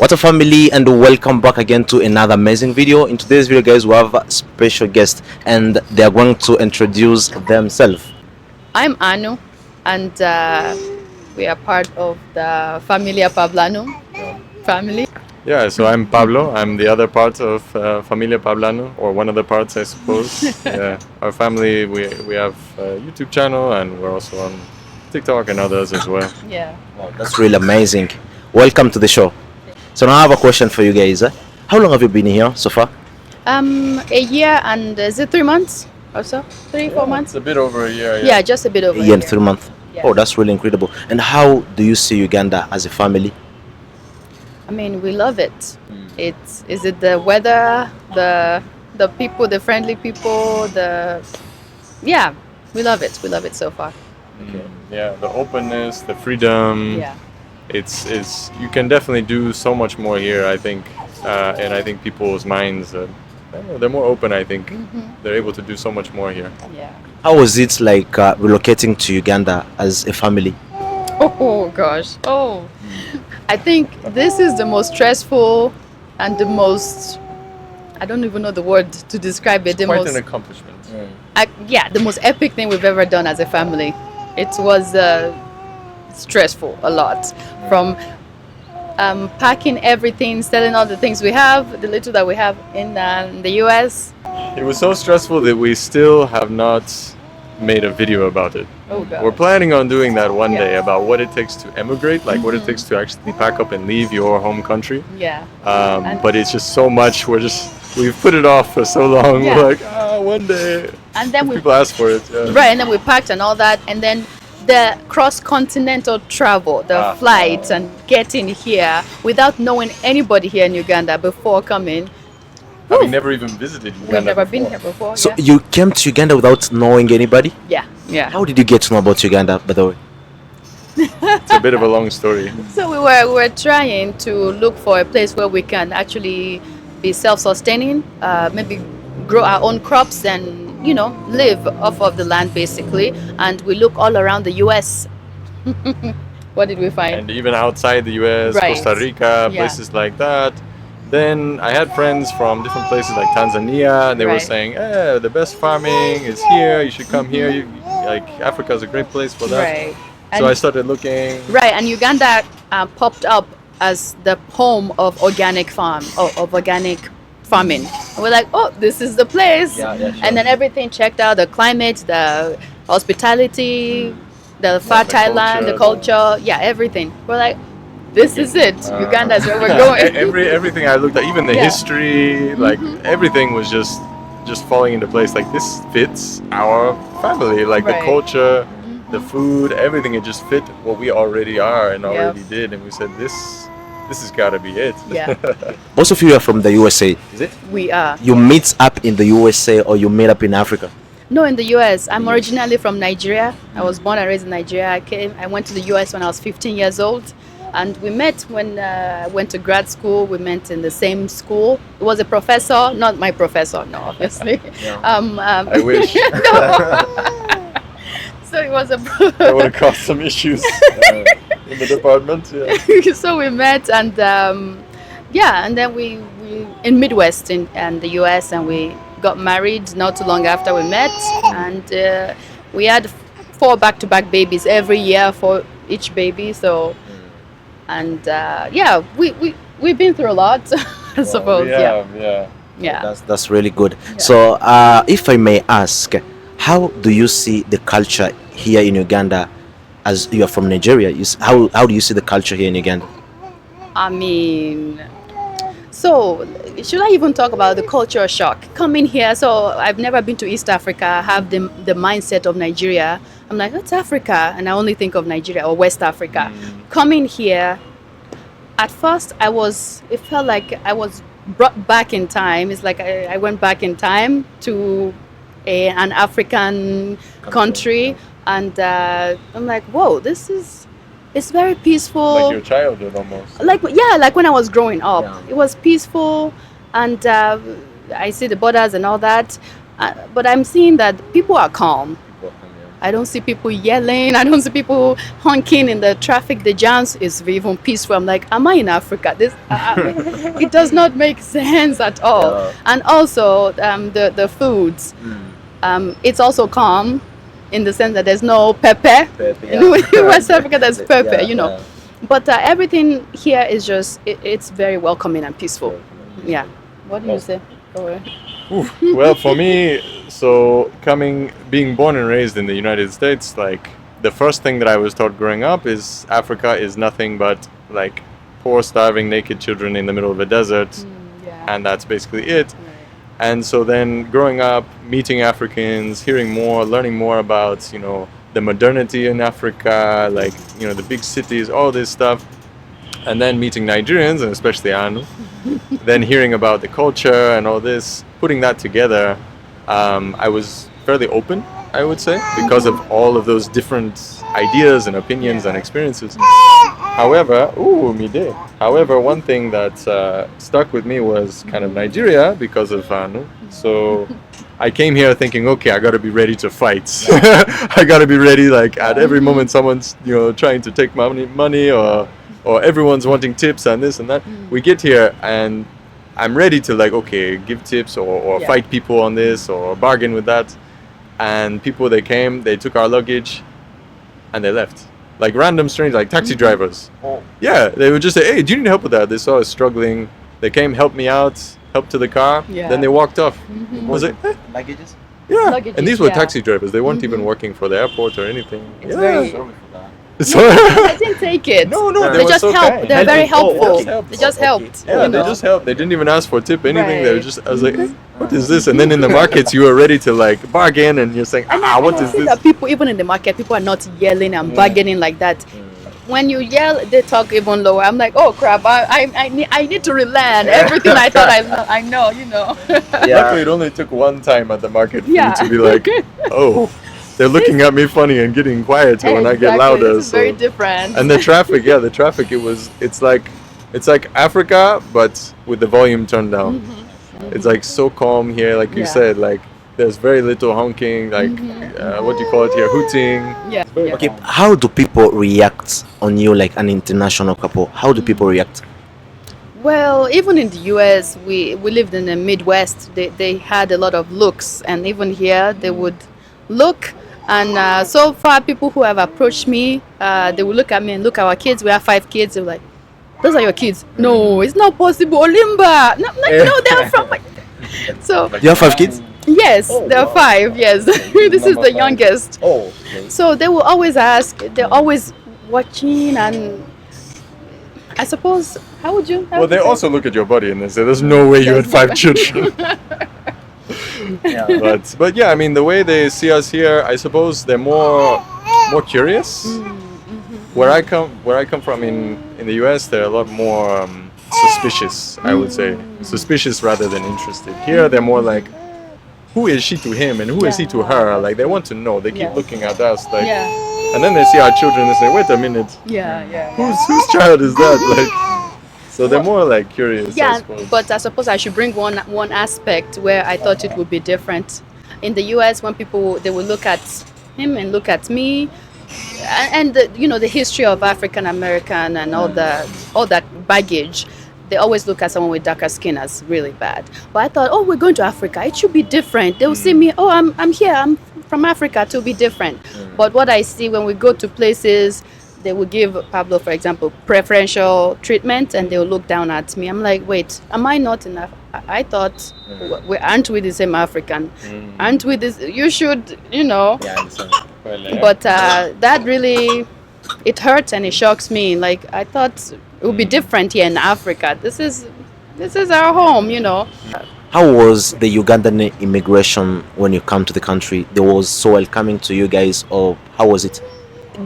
What a family, and welcome back again to another amazing video. In today's video, guys, we have a special guest and they are going to introduce themselves. I'm Anu, and we are part of the Familia Pablano family. Yeah, so I'm Pablo. I'm the other part of Familia Pablano, or one of the parts, I suppose. Yeah, our family, we have a YouTube channel, and we're also on TikTok and others as well. Yeah. Wow, that's really amazing. Welcome to the show. So now I have a question for you guys. How long have you been here so far? A year and is it 3 months or so? 4 months? It's a bit over a year. Yeah, just a bit over A year and 3 months. Yeah. Oh, that's really incredible. And how do you see Uganda as a family? I mean, we love it. Is it the weather, the people, the friendly people, yeah, we love it. We love it so far. Yeah, the openness, the freedom. Yeah. It's you can definitely do so much more here, I think, and I think people's minds, I don't know, they're more open. I think they're able to do so much more here. Yeah. How was it like relocating to Uganda as a family? Oh gosh. Oh. I think this is the most stressful and the most, I don't even know the word to describe it. Quite an accomplishment. The most epic thing we've ever done as a family. It was stressful a lot, from packing everything, selling all the things we have, the little that we have in the US. It was so stressful that we still have not made a video about it. Oh God. We're planning on doing that one Yeah. day, about what it takes to emigrate, like what it takes to actually pack up and leave your home country. Yeah. But it's just so much. We've put it off for so long. Yeah. We're like, one day. And then People ask for it. Yeah. right, and then we packed and all that, and then the cross-continental travel, the flights and getting here without knowing anybody here in Uganda before coming. Having never even visited Uganda. We've never been before. here before. So yeah. you came to Uganda without knowing anybody? Yeah. How did you get to know about Uganda, by the way? It's a bit of a long story. So we were trying to look for a place where we can actually be self-sustaining, maybe grow our own crops and live off of the land basically. And we look all around the US. What did we find? And even outside the US, Right. Costa Rica, Yeah. places like that. Then I had friends from different places like Tanzania, and they were Right. saying, the best farming is here, you should come here. Africa is a great place for that. Right. So I started looking. Right, and Uganda popped up as the home of organic farm, of organic farming. And we're like, oh, this is the place. Yeah, sure. And then everything checked out, the climate, the hospitality, the fertile land, the culture, everything. We're like, this is it. Uganda is where we're going. Everything I looked at, even the Yeah. history, like everything was just falling into place. Like, this fits our family, like the Right. culture, the food, everything. It just fit what we already are and Yep. already did. And we said, this has got to be it. Yeah, Most of you are from the USA, is it? we are. You meet up in the USA or you meet up in Africa? No, in the US. I'm originally from Nigeria. I was born and raised in Nigeria. I went to the US when I was 15 years old. And we met when I went to grad school. We met in the same school. It was a professor, not my professor, no, obviously. I wish. So it was That would have caused some issues in the department. Yeah. so we met, and and then we in Midwest and the US, and we got married not too long after we met, and we had 4 back-to-back babies every year for each baby. So. And we've been through a lot, I suppose. Yeah. That's really good. So if I may ask, how do you see the culture here in Uganda, as you are from Nigeria? How do you see the culture here in Uganda? I mean, so should I even talk about the culture shock coming here? So I've never been to East Africa. I have the mindset of Nigeria. I'm like, it's Africa, and I only think of Nigeria or West Africa. Coming here, at first it felt like I was brought back in time. It's like I went back in time to an African country, and I'm like, whoa, it's very peaceful. Like your childhood almost. Like when I was growing up, it was peaceful, and I see the borders and all that. But I'm seeing that people are calm. I don't see people yelling. I don't see people honking in the traffic. The jams is even peaceful. I'm like, am I in Africa? This it does not make sense at all. Yeah. And also the foods, it's also calm in the sense that there's no pepper. In West Africa, there's pepper. Yeah. But everything here is just it's very welcoming and peaceful. Yeah. What do you say? Go ahead. Well, for me, so being born and raised in the United States, like the first thing that I was taught growing up is Africa is nothing but like poor, starving, naked children in the middle of a desert, and that's basically it. And so then growing up, meeting Africans, hearing more, learning more about, the modernity in Africa, like, the big cities, all this stuff. And then meeting Nigerians, and especially Anu, then hearing about the culture and all this, putting that together, I was fairly open, I would say, because of all of those different ideas and opinions and experiences. However, one thing that stuck with me was kind of Nigeria because of Anu. So I came here thinking, okay, I got to be ready to fight. I got to be ready, like at every moment someone's, trying to take my money or everyone's wanting tips and this and that. We get here and I'm ready to like, okay, give tips or fight people on this or bargain with that. And people, they came, they took our luggage and they left. Like random strangers, like taxi drivers. Oh. Yeah, they would just say, hey, do you need help with that? They saw us struggling. They came, helped me out, helped to the car. Yeah. Then they walked off. Was it? Luggages? Yeah. Luggages, And these were yeah. taxi drivers. They weren't even working for the airport or anything. It's very- Sorry for that. I didn't take it. No, they were just so helped. kind. They're very Oh, helpful. okay. They just Okay. helped. Yeah, you they know. just helped. They didn't even ask for tip, anything. They were Right. just, I was like, what is this? And then in the markets, you were ready to like bargain and you're saying, what I is see this? that people, even in the market, people are not yelling and bargaining like that. When you yell, they talk even lower. I'm like, oh crap! I need to relearn everything I thought I know. Luckily, it only took one time at the market for Yeah. you to be like, oh, they're looking at me funny and getting quieter when I get Exactly. louder. This is very different. And the traffic, it's like Africa, but with the volume turned down. It's like so calm here, like you Yeah. said, like there's very little honking, like what do you call it here, hooting. yeah. Okay, how do people react on you like an international couple? How do people react? Well, even in the US, we lived in the Midwest. They had a lot of looks, and even here they would look. And so far, people who have approached me, they will look at me and look at our kids. We have 5 kids. They're like, "Those are your kids?" No, it's not possible. Olimba. No, they're from. So You have 5 kids? yes, there are 5. Yes, this is Number the 5. youngest. Oh, So they will always ask. They're always watching, and I suppose, how would you? Well, they also look at your body and they say, there's no way you had 5 children. yeah. But yeah, I mean, the way they see us here, I suppose they're more curious. Where I come from in the US, they're a lot more suspicious, I would say. Suspicious rather than interested. Here, they're more like, who is she to him and who is he to her? Like, they want to know. They keep Yeah. looking at us, like, Yeah, and then they see our children and say, wait a minute, yeah. whose child is that? Like, so they're more like curious, I Yeah, suppose. but I suppose I should bring one aspect where I thought it would be different. In the US, when people, they will look at him and look at me, and the history of African American and all that baggage, they always look at someone with darker skin as really bad. But I thought, oh, we're going to Africa, it should be different. They will see me, oh, I'm here, I'm from Africa, it will be different. But what I see when we go to places, they will give Pablo, for example, preferential treatment, and they will look down at me. I'm like, wait, am I not enough? I thought, aren't we the same African? Aren't we this? You should, Yeah, I understand. But that really, it hurts and it shocks me. Like, I thought it would be different here in Africa. This is our home. How was the Ugandan immigration when you come to the country? They was so welcoming to you guys, or how was it?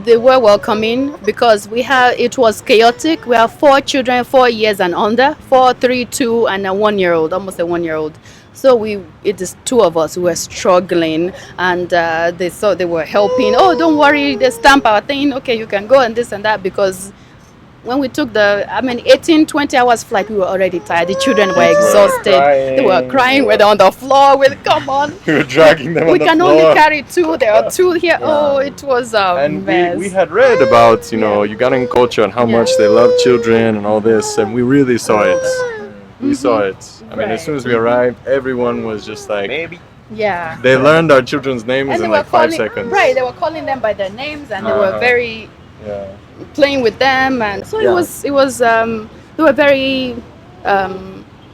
They were welcoming because it was chaotic. We have 4 children, 4 years and under, 4, 3, 2, and a 1-year-old, almost a 1-year-old. So it is 2 of us who were struggling, and they thought they were helping. Oh, don't worry, they stamp our thing. Okay, you can go and this and that, because when we took the, 18, 20 hours flight, we were already tired. The children were Kids were exhausted. They were crying, crying. they We're on the floor. Come on. We were dragging them We on the can floor. only carry two. There are two here. Oh, it was a And mess. we had read about, Ugandan culture and how much they love children and all this, and we really saw it. We saw it. I mean, as soon as we arrived, everyone was just like, Maybe. Yeah. they learned our children's names And they in were like 5 calling, seconds. right? They were calling them by their names, and they were Uh-huh. very Yeah. playing with them, and so Yeah. it was. They were very.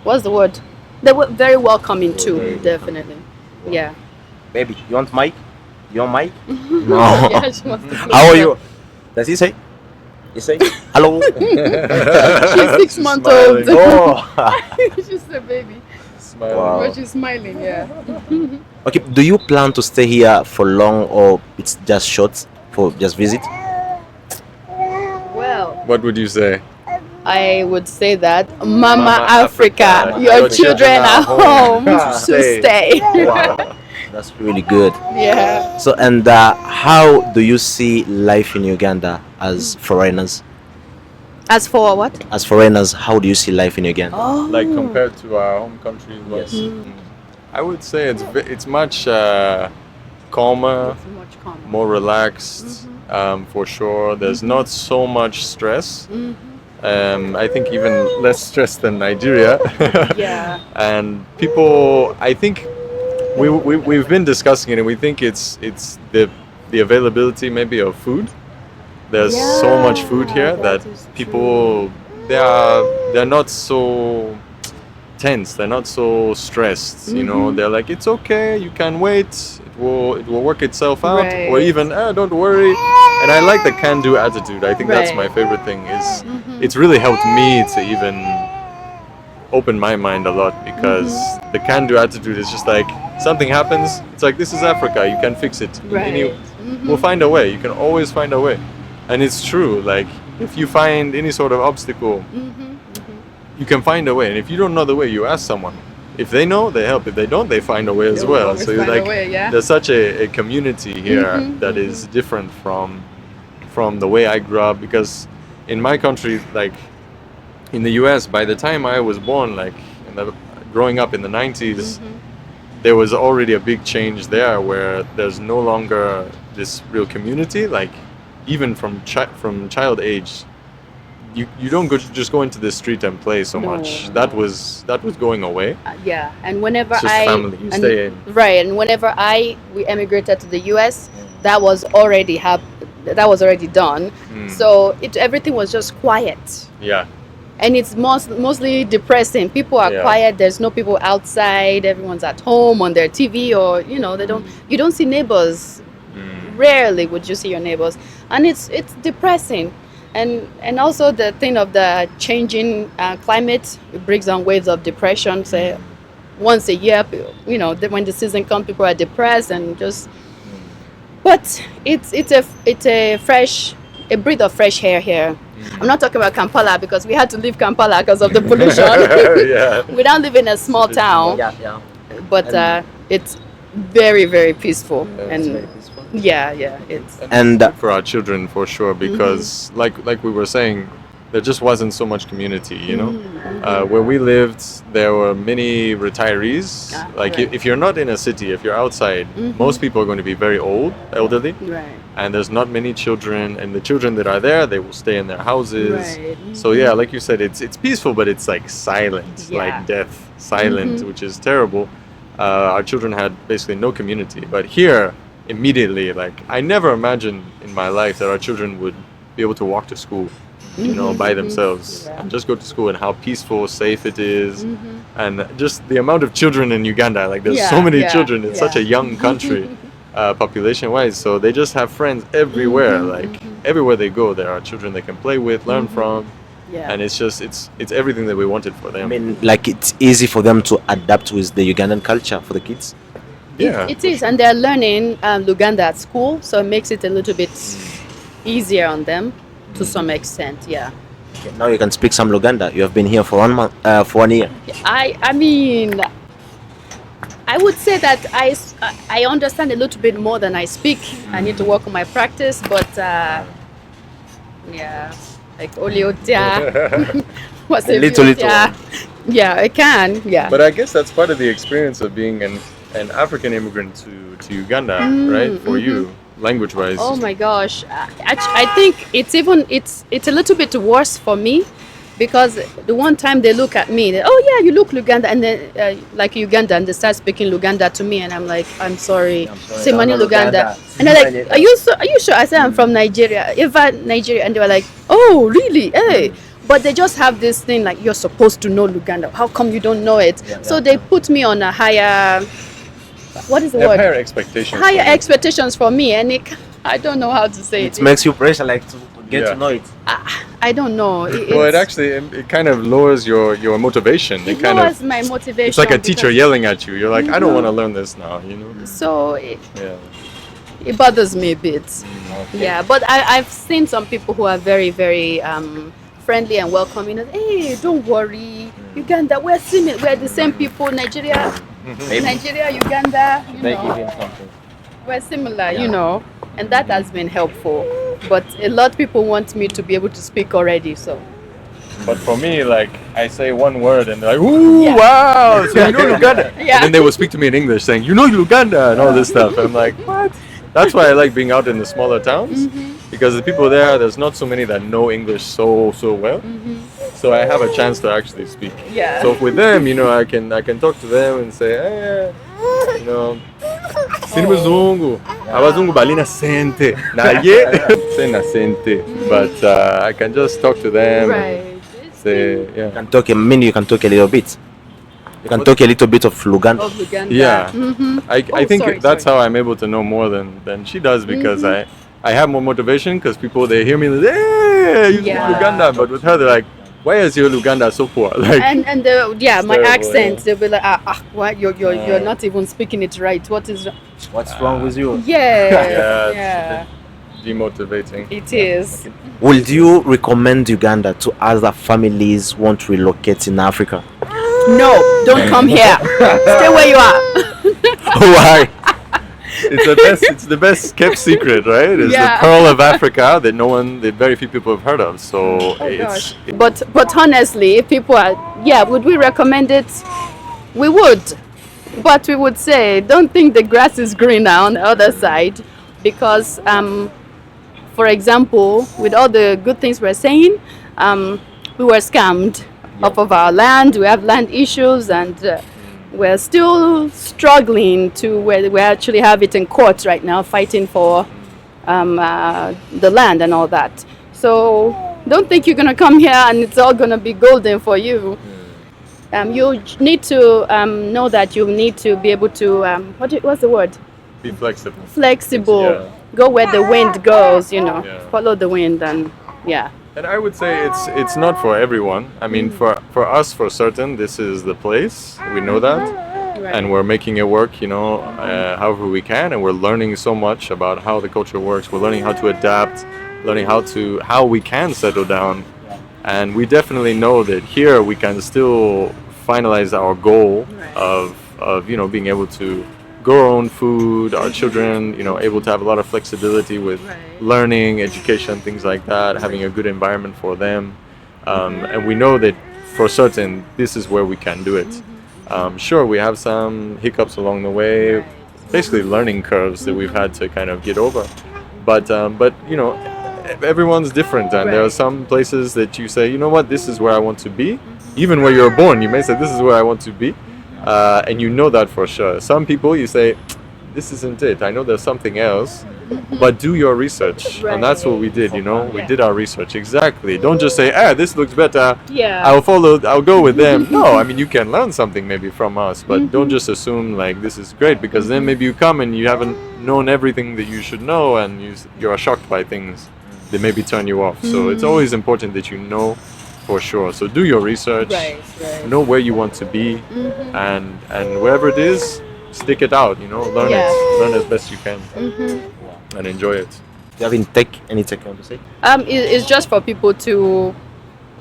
What's the word? They were very welcoming too. Definitely. Yeah. Baby, you want mic? You want mic? Yeah, she wants to How are you? Does he say? He say hello. She's 6 months Smiling. old. Oh. She's a baby, Smiling. Wow. but she's smiling. Yeah. Okay. Do you plan to stay here for long, or it's just short for just visit? Well, What would you say? I would say that Mama, Mama Africa, Africa, your children are home to Stay. stay. Wow. That's really good. Yeah. So, and how do you see life in Uganda as foreigners? As for what? As foreigners, how do you see life in Uganda? Oh. Like compared to our home country? Yes. I would say it's much calmer, It's much calmer. more relaxed, for sure. There's not so much stress. I think even less stress than Nigeria. Yeah. And people, I think we've been discussing it, and we think it's the availability maybe of food. There's so much food here Yeah, that that is people they're not so tense. They're not so stressed. You know, they're like, it's okay. You can wait. It will work itself out. Or Right. even don't worry. And I like the can-do attitude. I think that's my Right. favorite thing. Is it's really helped me to even open my mind a lot, because the can-do attitude is just like, something happens, it's like, this is Africa, you can fix it. Right. We'll find a way. You can always find a way. And it's true, like, if you find any sort of obstacle, you can find a way. And if you don't know the way, you ask someone. If they know, they help. If they don't, they find a way as well. always So you're find a like, way, yeah. there's such a community here that is different from the way I grew up. Because in my country, like in the US, by the time I was born, like growing up in the 90s, there was already a big change there, where there's no longer this real community. Like even from child age, you don't just go into the street and play so much. That was going away. Yeah, and whenever It's just family. You stay in. Right, and whenever we emigrated to the US, that was already done. So everything was just quiet. Yeah. And it's mostly depressing. People are Yeah. quiet. There's no people outside. Everyone's at home on their TV, or you don't see neighbors. Rarely would you see your neighbors, and it's depressing. And also the thing of the changing climate, it brings on waves of depression. Say once a year, when the season comes, people are depressed and just. But it's a breath of fresh air here. I'm not talking about Kampala, because we had to leave Kampala because of the pollution. Yeah. We don't live in a small town, Yeah. but it's very, very peaceful. Yeah, And it's very peaceful. yeah, it's And For our children, for sure, because like we were saying, there just wasn't so much community, where we lived, there were many retirees. Like right. if you're not in a city, if you're outside, most people are going to be very elderly, right. and there's not many children, and the children that are there, they will stay in their houses. Right. So yeah, like you said, it's peaceful, but it's like silent, Yeah. like death, silent, which is terrible. Our children had basically no community, but here, immediately, like I never imagined in my life that our children would be able to walk to school, by themselves, Yeah. and just go to school, and how peaceful, safe it is, and just the amount of children in Uganda. Like there's so Yeah, many yeah, children. It's such a yeah. young country, population-wise. So they just have friends everywhere. Like everywhere they go, there are children they can play with, learn from. Yeah. And it's just it's everything that we wanted for them. I mean, like it's easy for them to adapt with the Ugandan culture for the kids. yeah, It is, and they're learning Luganda at school, so it makes it a little bit easier on them to some extent. Yeah. Okay, now you can speak some Luganda. You have been here for 1 month, for 1 year. I mean, I would say that I understand a little bit more than I speak. I need to work on my practice, but yeah, like Oliotia. What's A a little, little Oliotia? Yeah, I can. Yeah. But I guess that's part of the experience of being an African immigrant to Uganda, right? For you, language-wise. Oh my gosh! I think it's a little bit worse for me, because the one time they look at me, oh yeah, you look Luganda, and then like Uganda, and they start speaking Luganda to me, and I'm like, I'm sorry, say money Luganda, and they're like, are you sure? I said I'm from Nigeria, Nigeria, and they were like, oh really? Hey. But they just have this thing like, you're supposed to know Luganda. How come you don't know it? So they put me on a higher. What is the They have word? higher expectations. Higher expectations for me, and I don't know how to say it. It makes you pressure, like to get to know it. I don't know. Well, it kind of lowers your motivation. It kind lowers of, my motivation. it's like a teacher because- yelling at you. You're like, I don't want to learn this now, you know? So Yeah. it bothers me a bit. Yeah, but I've seen some people who are very, very friendly and welcoming. Hey, don't worry, Uganda, we're similar. We're the same people. Nigeria, Uganda. You know, we're similar. You know, and that has been helpful. But a lot of people want me to be able to speak already. So But for me, like, I say one word and they're like, ooh, Yeah. wow, so you know Uganda. Yeah. And then they will speak to me in English saying, you know Uganda, and all this stuff. I'm like, what? That's why I like being out in the smaller towns, because the people there's not so many that know English so well. So I have a chance to actually speak. yeah. So with them, you know, I can talk to them and say, hey, you know, sini mzungu, abazungu bali nasente, naye say nasente, but I can just talk to them. Right. Say, You yeah. can talk a minute, you can talk a little bit. You can talk a little bit of Luganda. Of Uganda. Yeah. I Oh, think sorry, that's sorry. how I'm able to know more than she does, because I have more motivation, because people, they hear me and they say, hey, you speak Yeah. Luganda, but with her they're like, why is your Luganda so poor? Like, And my terrible, accent, yeah. they'll be like, what, you're not even speaking it right. What is? What's wrong with you? Yeah. Yeah. demotivating. It is. Would you recommend Uganda to other families who want to relocate in Africa? No, don't come here. Stay where you are. Why? It's the best kept secret, right? It's Yeah. the pearl of Africa that very few people have heard of. So it's But honestly, if people are, would we recommend it? We would. But we would say, don't think the grass is greener on the other side, because, for example, with all the good things we're saying, we were scammed off of our land. We have land issues, and we're still struggling to where we actually have it in court right now, fighting for the land and all that. So don't think you're gonna come here and it's all gonna be golden for you. You need to know that you need to be able to what's the word? be flexible. Flexible. Yeah. Go where the wind goes. Yeah. Follow the wind, and And I would say it's not for everyone. I mean, for us, for certain, this is the place. We know that. Right. And we're making it work, however we can, and we're learning so much about how the culture works. We're learning how to adapt, learning how we can settle down, and we definitely know that here we can still finalize our goal of being able to grow our own food, our children, able to have a lot of flexibility with learning, education, things like that, having a good environment for them, and we know that for certain this is where we can do it. Sure, we have some hiccups along the way, basically learning curves that we've had to kind of get over. But everyone's different, and there are some places that you say, you know what, this is where I want to be. Even where you're born, you may say, this is where I want to be, and you know that for sure. Some people, you say, this isn't it. I know there's something else, but do your research, and that's what we did. We did our research exactly. Don't just say, this looks better. I'll go with them. No, I mean, you can learn something maybe from us, but don't just assume like this is great, because then maybe you come and you haven't known everything that you should know, and you are shocked by things that maybe turn you off. So it's always important that you know for sure. So do your research, know where you want to be, and wherever it is, stick it out. Learn as best you can, and enjoy it. Do you have any tech you want to say? It's just for people to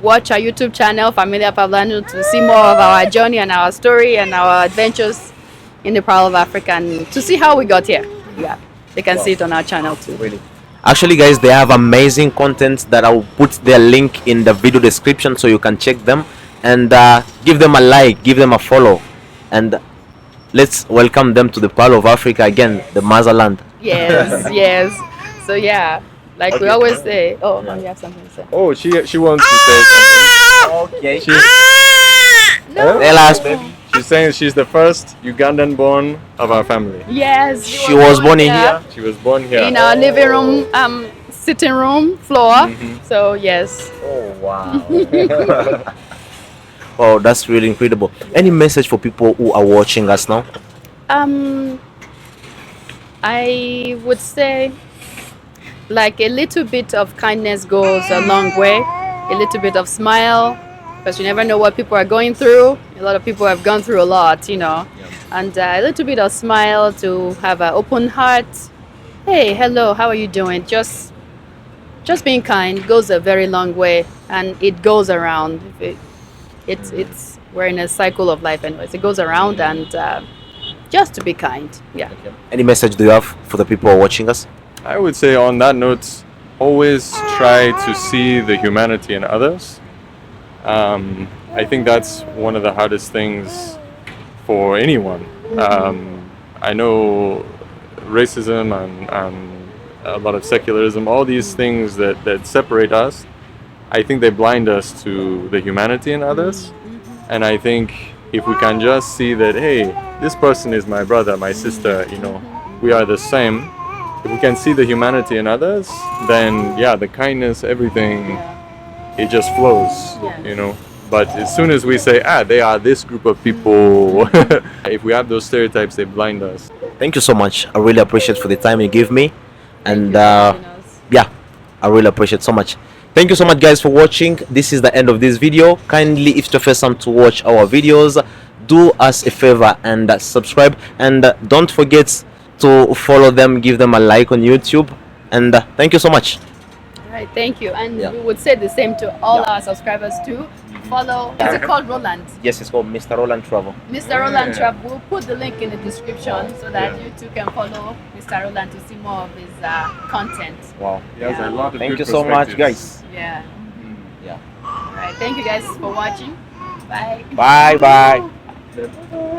watch our YouTube channel, Familia Pablano, to see more of our journey and our story and our adventures in the Pearl of Africa, and to see how we got here. Yeah, they can see it on our channel too. Really. Actually, guys, they have amazing content that I will put their link in the video description so you can check them and give them a like, give them a follow, and let's welcome them to the Pearl of Africa again, the motherland. Yes, yes. So yeah, like we Okay. always say. Oh, you have something to say? Oh, she wants to say something. Okay. She's, Tell us, baby. she's saying she's the first Ugandan born of our family. Yes. She was born in here. She was born here. In our living room, sitting room floor. Mhm. So yes. Oh wow. Oh, that's really incredible. Any message for people who are watching us now? I would say like a little bit of kindness goes a long way. A little bit of smile, because you never know what people are going through. A lot of people have gone through a lot, you know. And a little bit of smile, to have an open heart. Hey, hello, how are you doing? Just being kind goes a very long way, and it goes around. It's we're in a cycle of life, anyways. It goes around, and just to be kind. Yeah. Any message do you have for the people who are watching us? I would say on that note, always try to see the humanity in others. I think that's one of the hardest things for anyone. I know racism and a lot of secularism, all these things that separate us, I think they blind us to the humanity in others. And I think if we can just see that, hey, this person is my brother, my sister, you know, we are the same. If we can see the humanity in others, then yeah, the kindness, everything, it just flows, you know. But as soon as we say, they are this group of people, if we have those stereotypes, they blind us. Thank you so much. I really appreciate for the time you give me, and Thank you for having us. yeah, I really appreciate so much. Thank you so much, guys, for watching. This is the end of this video. Kindly, if it's your first time to watch our videos, do us a favor and subscribe, and don't forget to follow them, give them a like on YouTube, and thank you so much. All right, thank you. And Yeah. we would say the same to all our subscribers too. Follow. Is it called Roland? Yes, it's called Mr. Roland Travel. Mr. Roland Trap. We'll put the link in the description so that you too can follow Mr. Roland to see more of his content. Wow. He has a lot of Thank good you so much, perspectives. guys. Yeah. Yeah. All right. Thank you guys for watching. Bye. Bye bye.